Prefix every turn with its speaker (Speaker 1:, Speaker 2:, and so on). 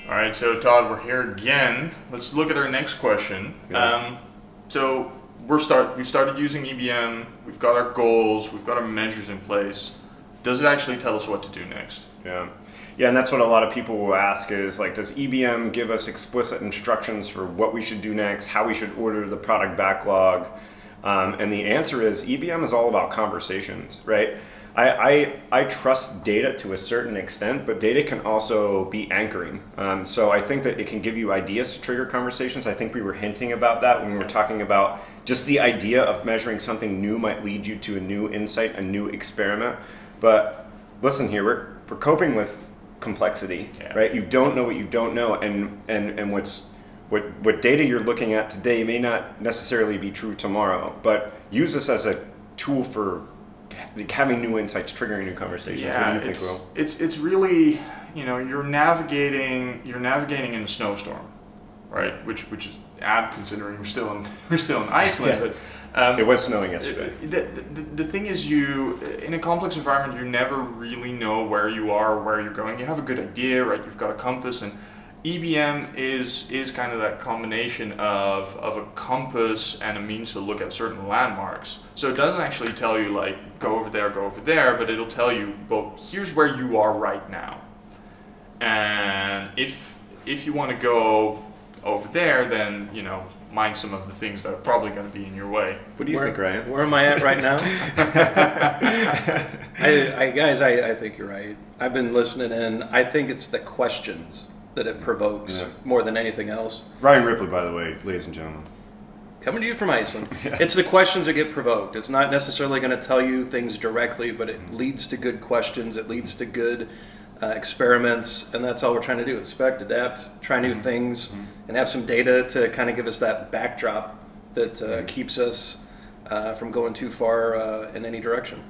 Speaker 1: All right, so Todd, we're here again. Let's look at our next question.
Speaker 2: Yeah.
Speaker 1: So we've started using EBM. We've got our goals. We've got our measures in place. Does it actually tell us what to do next?
Speaker 2: Yeah. Yeah, and that's what a lot of people will ask is like, does EBM give us explicit instructions for what we should do next, how we should order the product backlog? And the answer is EBM is all about conversations, right? I trust data to a certain extent, but data can also be anchoring. So I think that it can give you ideas to trigger conversations. I think we were hinting about that when we were talking about just the idea of measuring something new might lead you to a new insight, a new experiment. But listen here, we're coping with complexity, right? You don't know what you don't know, and what data you're looking at today may not necessarily be true tomorrow. But use this as a tool for having new insights, triggering new conversations.
Speaker 1: Yeah,
Speaker 2: what do you think, Will?
Speaker 1: It's really, you're navigating in a snowstorm, right? Which is odd considering we're still in Iceland,
Speaker 2: Yeah.
Speaker 1: but.
Speaker 2: It was snowing yesterday.
Speaker 1: The thing is, in a complex environment, you never really know where you are or where you're going. You have a good idea, right? You've got a compass, and EBM is kind of that combination of a compass and a means to look at certain landmarks. So it doesn't actually tell you like go over there, but it'll tell you, well, here's where you are right now. And if you want to go over there, then mind some of the things that are probably going to be in your way.
Speaker 2: What do you think, Ryan?
Speaker 3: Where am I at right now? I think you're right. I've been listening in. I think it's the questions that it provokes more than anything else.
Speaker 2: Ryan Ripley, by the way, ladies and gentlemen.
Speaker 3: Coming to you from Iceland. It's the questions that get provoked. It's not necessarily going to tell you things directly, but it leads to good questions. It leads to good experiments, and that's all we're trying to do. Expect, adapt, try new things, and have some data to kind of give us that backdrop that keeps us from going too far in any direction.